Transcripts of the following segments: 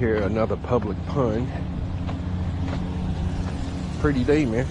here at another public pond. Pretty day, man.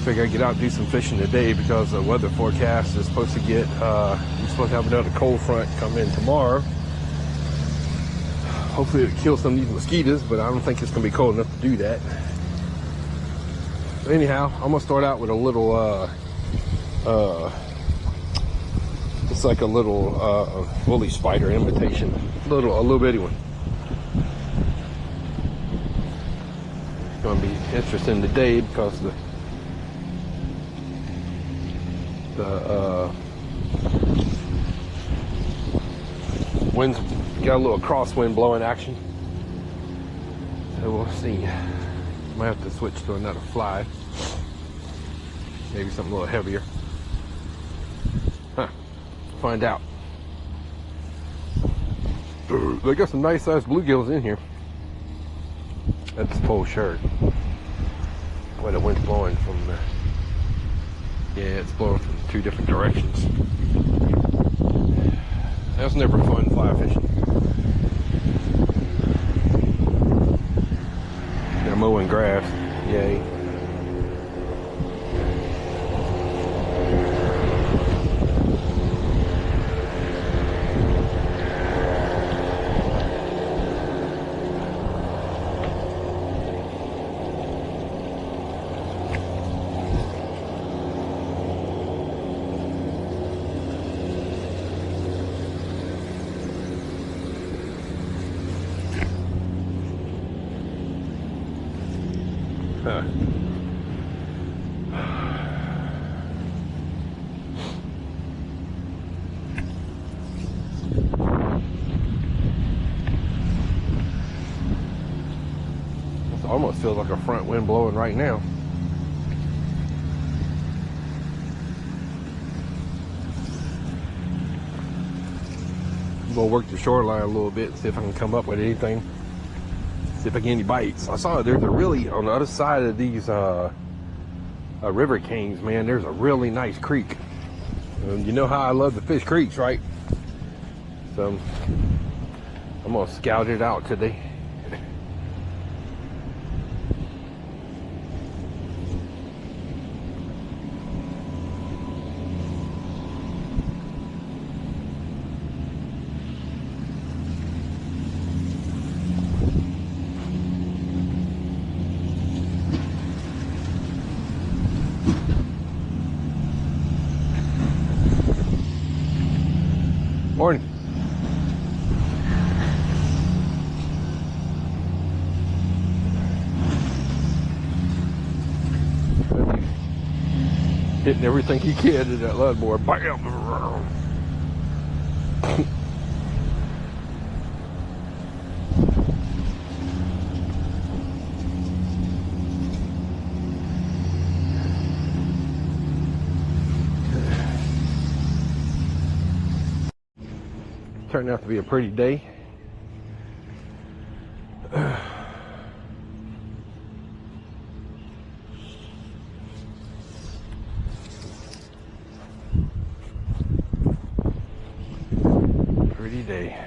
Figure I'd get out and do some fishing today because the weather forecast is supposed to get, we're supposed to have another cold front come in tomorrow. Hopefully it'll kill some of these mosquitoes, but I don't think it's gonna be cold enough to do that. But anyhow, I'm gonna start out with a little, it's like a little woolly spider imitation, a little bitty one. It's gonna be interesting today because the wind's got a little crosswind blowing action, so we'll see. Might have to switch to another fly, maybe something a little heavier. Find out. They got some nice sized bluegills in here. That's full shirt. Boy, the wind's blowing from the, yeah, it's blowing from two different directions. That's never fun fly fishing. They're mowing grass. Yay. It almost feels like a front wind blowing right now. I'm gonna work the shoreline a little bit and see if I can come up with anything. See if I get any bites. I saw there's a really, on the other side of these river canes, man, there's a really nice creek. You know how I love to fish creeks, right? So I'm gonna scout it out today. Morning. Hitting everything he can to that lead board. Bam! Turned out to be a pretty day. Pretty day.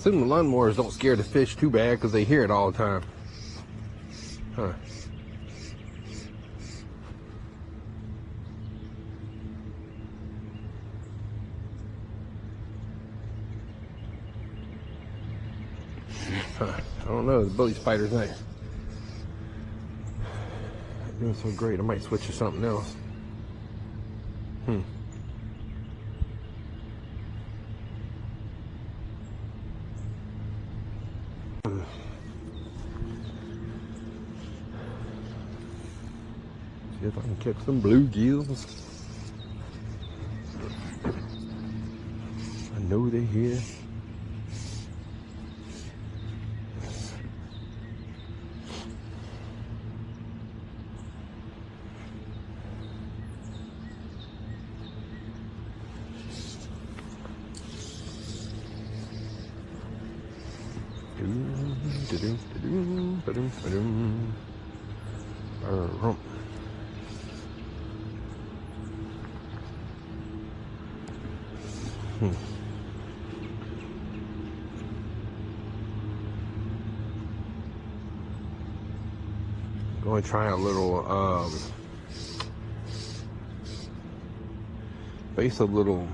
assume the lawnmowers don't scare the fish too bad because they hear it all the time. Huh. I don't know, the bully spider's nice. Not doing so great. I might switch to something else. See if I can catch some bluegills. I know they're here. Going to try a little base of little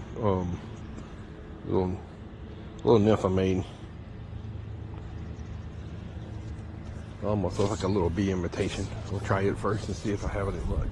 nymph I made. Almost looks like a little bee imitation. We'll try it first and see if I have any luck.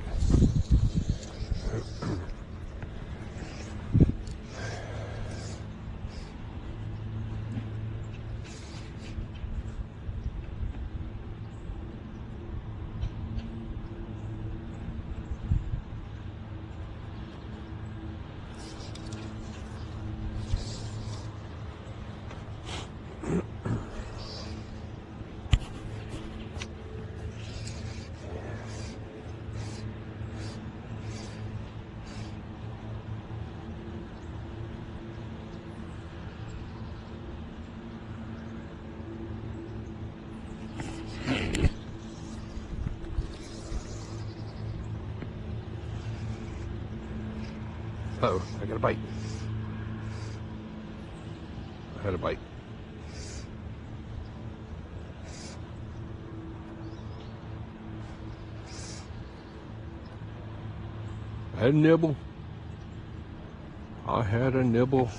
Uh-oh, I got a bite. I had a bite. I had a nibble. I had a nibble.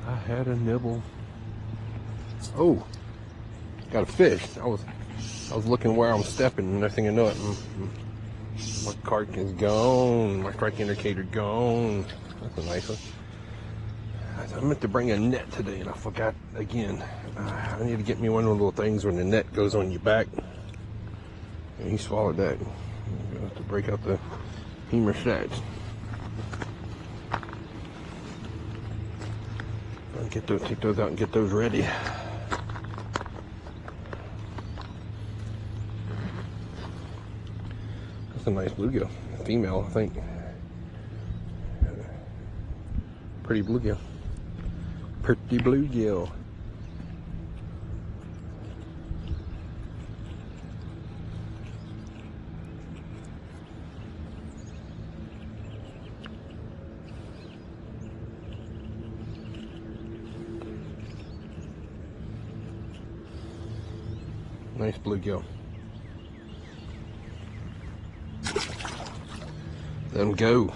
I had a nibble. Oh, got a fish. I was looking where I'm stepping, and next thing I know it, my cart is gone. My strike indicator gone. That's a nice one. I meant to bring a net today, and I forgot again. I need to get me one of those little things when the net goes on your back. And he swallowed that. You have to break out the hemorrhage. Get those, take those out and get those ready. That's a nice bluegill, female, I think. Pretty bluegill. Pretty bluegill. Nice bluegill. Let them go.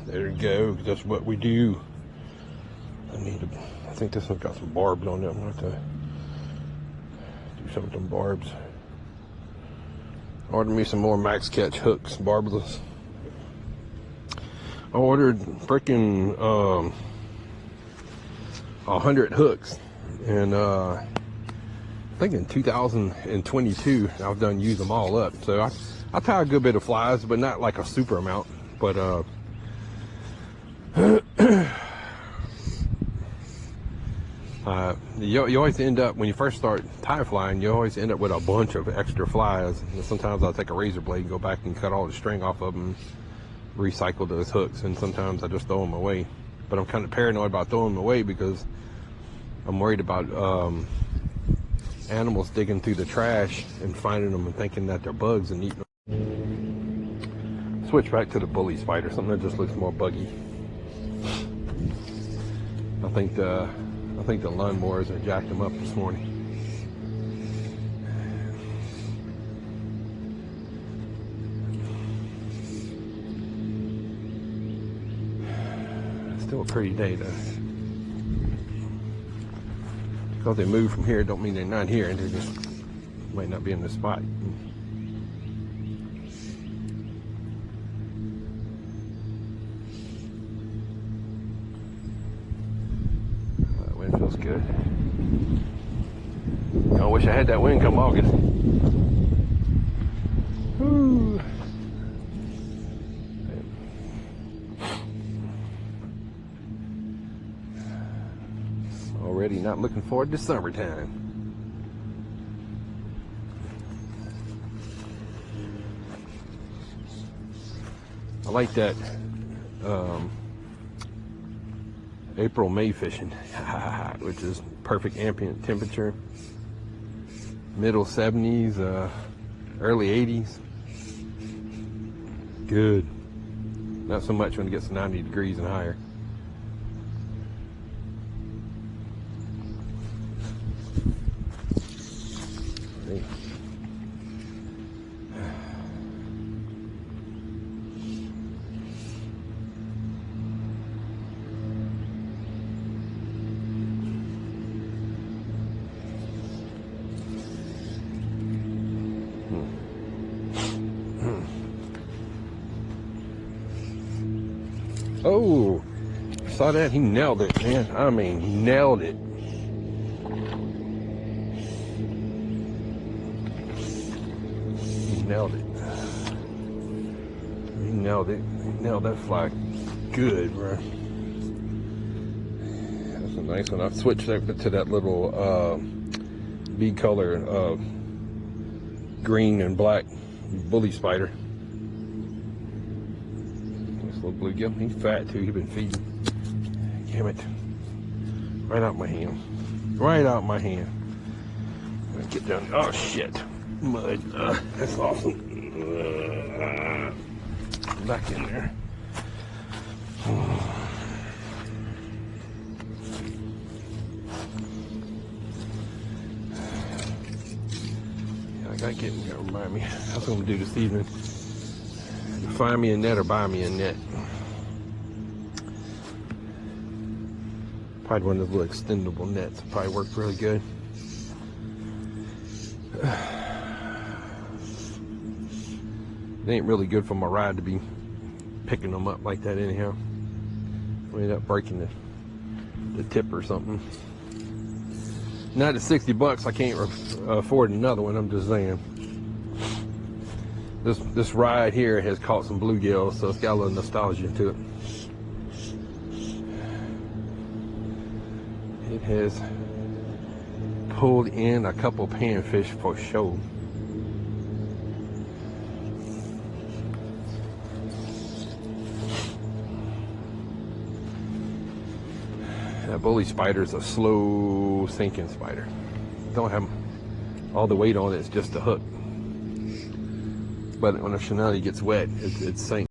There you go. That's what we do. I think this one's got some barbs on it. I'm going to have to do something with them barbs. Ordered me some more Max Catch hooks, barbless. I ordered freaking 100 hooks, and I think in 2022 I've done use them all up. So I tie a good bit of flies, but not like a super amount. But You always end up, when you first start tie flying, you always end up with a bunch of extra flies. And sometimes I'll take a razor blade and go back and cut all the string off of them, recycle those hooks, and sometimes I just throw them away. But I'm kind of paranoid about throwing them away because I'm worried about animals digging through the trash and finding them and thinking that they're bugs and eating them. Switch back to the bully spider, something that just looks more buggy. I think the lawnmowers have jacked them up this morning. Still a pretty day though. Because they moved from here don't mean they're not here, and they just might not be in the spot. Wind feels good. I wish I had that wind come August. Woo. Already not looking forward to summertime. I like that April, May fishing, which is perfect ambient temperature. Middle 70s, early 80s. Good. Not so much when it gets to 90 degrees and higher. Oh, saw that? He nailed it, man. I mean, nailed it. He nailed it. He nailed it. He nailed that fly good, bro. That's a nice one. I've switched over to that little bee color green and black bully spider. Little bluegill. He's fat too. He's been feeding. Damn it. Right out my hand. Right out my hand. I'm gonna get down. Oh shit. Mud. That's awesome. Back in there. Yeah, I gotta remind me. That's what I'm gonna do this evening. Find me a net or buy me a net. Probably one of those little extendable nets. Probably worked really good. It ain't really good for my ride to be picking them up like that anyhow. We end up breaking the tip or something. Not at 60 bucks, I can't afford another one, I'm just saying. This ride here has caught some bluegills, so it's got a little nostalgia to it. It has pulled in a couple panfish for sure. That bully spider is a slow sinking spider. Don't have all the weight on it, it's just a hook. But when the chenille gets wet, it sinks.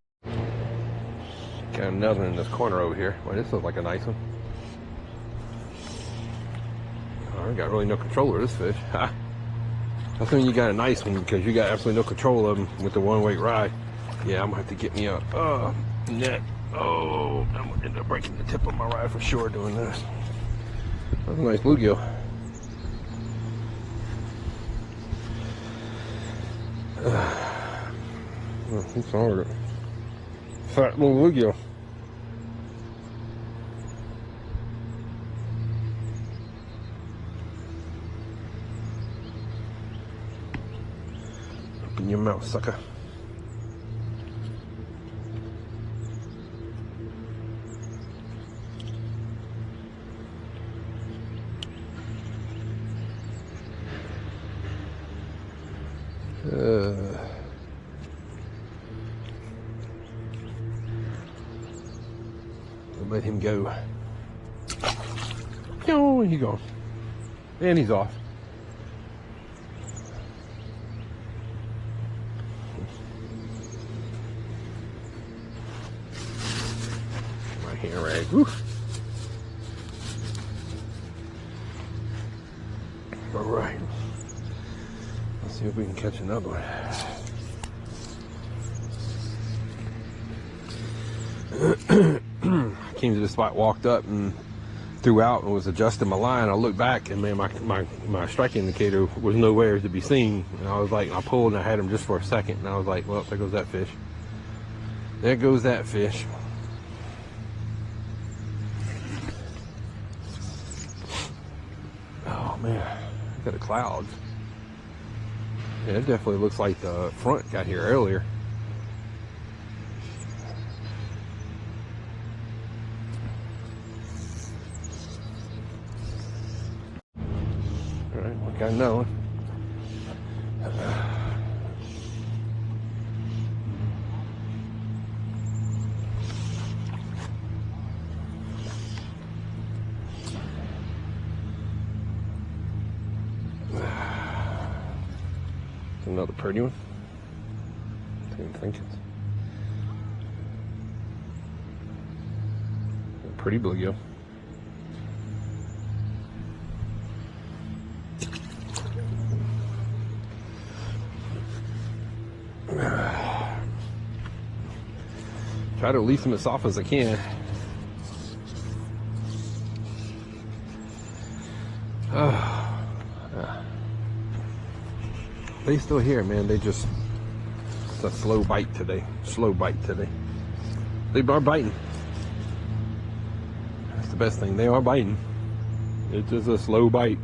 Got another one in this corner over here. Well, this looks like a nice one. Oh, I got really no control of this fish. Ha! That's when you got a nice one, because you got absolutely no control of them with the one-weight ride. Yeah, I'm gonna have to get me a net. Oh, I'm gonna end up breaking the tip of my ride for sure doing this. That's a nice bluegill. It's hard. Fat little bluegill. Open your mouth, sucker. Let him go. Oh, he's gone. And he's off. My hand rag. Whew. All right. Let's see if we can catch another one. Came to the spot, walked up and threw out and was adjusting my line. I looked back and man, my strike indicator was nowhere to be seen. And I was like, I pulled and I had him just for a second. And I was like, well, there goes that fish. There goes that fish. Oh man, look at the clouds. Yeah, it definitely looks like the front got here earlier. All right, we got another one. Another pretty one. Didn't think it's a pretty bluegill. Try to release them as soft as I can. They still here, man. They just, it's a slow bite today. Slow bite today. They are biting. That's the best thing. They are biting. It's just a slow bite.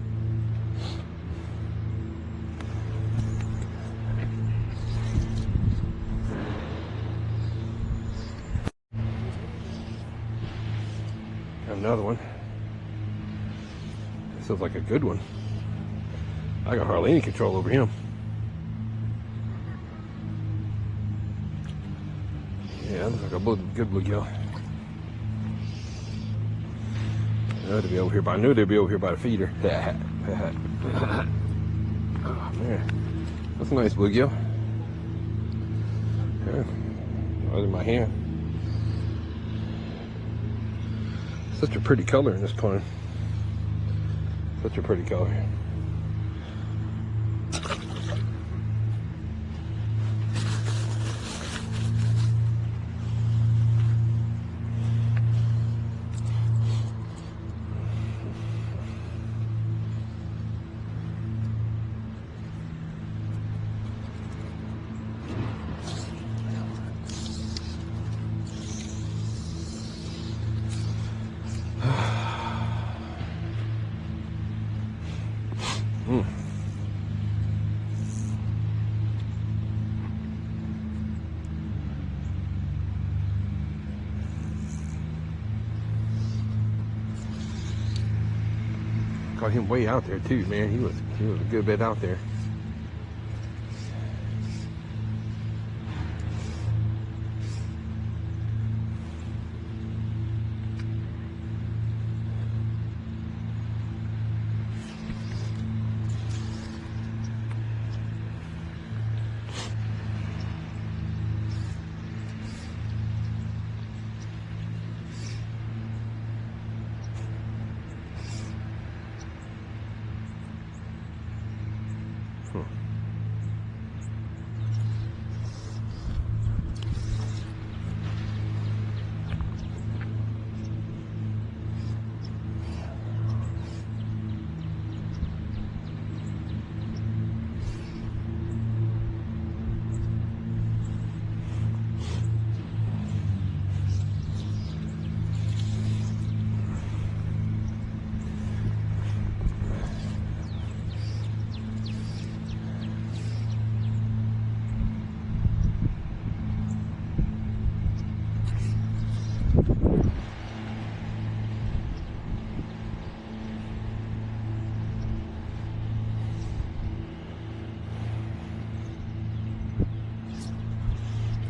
Another one. This looks like a good one. I got hardly any control over him. Yeah, looks like a good bluegill. I knew they'd be over here by the feeder. Oh man, that's a nice bluegill. Yeah, right in my hand. Such a pretty color in this pond. Such a pretty color. Got him way out there too, man. He was a good bit out there.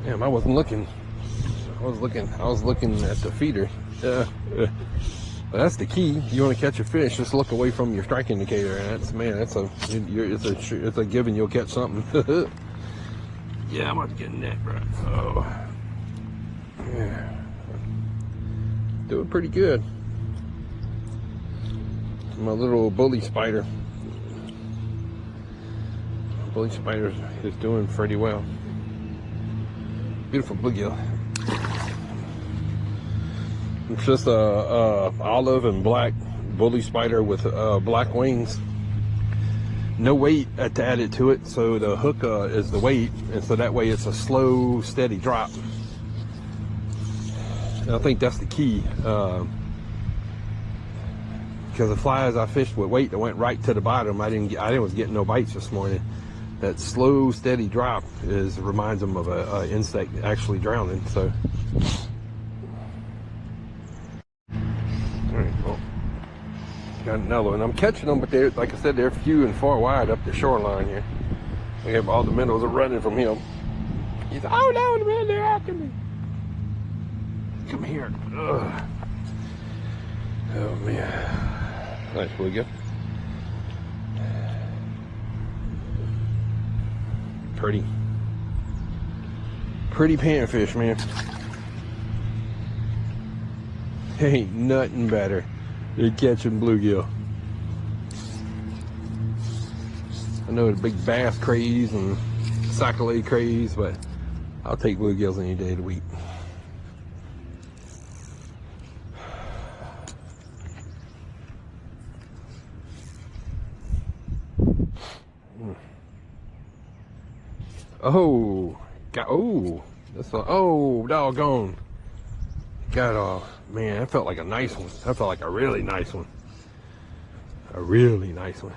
Damn, I wasn't looking. I was looking at the feeder. But that's the key. You want to catch a fish, just look away from your strike indicator, and that's, man, it's a given you'll catch something. Yeah, I'm about to get a net, bro. Oh, yeah, doing pretty good. My little bully spider. Bully spider is doing pretty well. Beautiful bluegill. It's just a olive and black bully spider with black wings. No weight added to it, so the hook is the weight, and so that way it's a slow, steady drop. And I think that's the key, because the flies I fished with weight that went right to the bottom, I was getting no bites this morning. That slow, steady drop reminds them of a insect actually drowning. So. Well, got another one. I'm catching them, but they're, like I said, they're few and far wide up the shoreline here. We have all the minnows are running from him. He's, oh no, man, they're after me. Come here. Ugh. Oh man, nice bluegill. Pretty panfish, man. Ain't nothing better than catching bluegill. I know the big bass craze and sac-a-lait craze, but I'll take bluegills any day of the week. Oh, oh, doggone. Man, that felt like a nice one. That felt like a really nice one. A really nice one.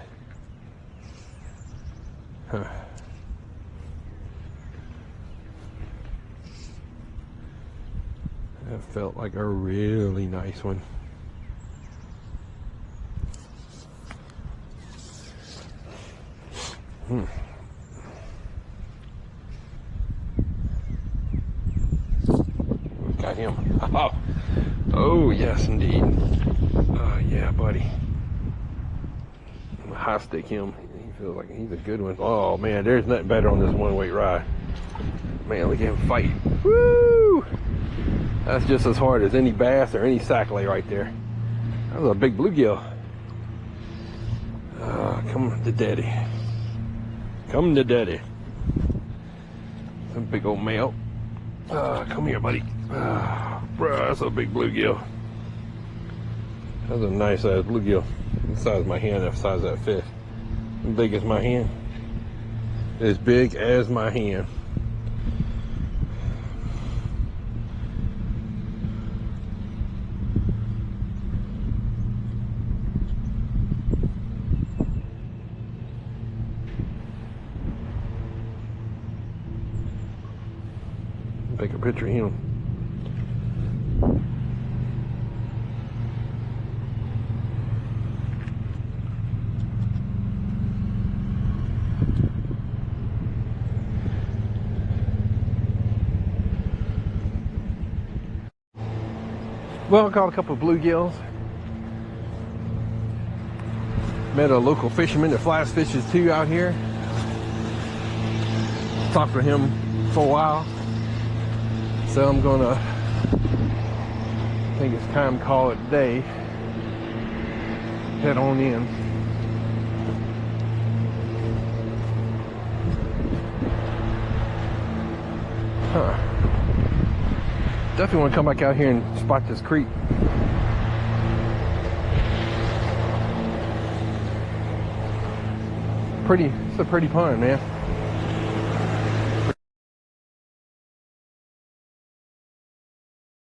Huh. That felt like a really nice one. Got him. Oh, yes, indeed. Oh, yeah, buddy. I'm gonna high stick him. He feels like he's a good one. Oh, man, there's nothing better on this one-weight ride. Man, look at him fight. Woo! That's just as hard as any bass or any sac-a-lait right there. That was a big bluegill. Come to daddy. Come to daddy. Some big old male. Come here, buddy. Bruh, that's a big bluegill. That's a nice size bluegill. The size of my hand, the size of that fish. As big as my hand. As big as my hand. Take a picture of him. Well, I caught a couple of bluegills. Met a local fisherman that flies fishes too out here. Talked to him for a while. So I'm gonna, I think it's time to call it a day. Head on in. Huh. Definitely want to come back out here and spot this creek. It's a pretty pond, man.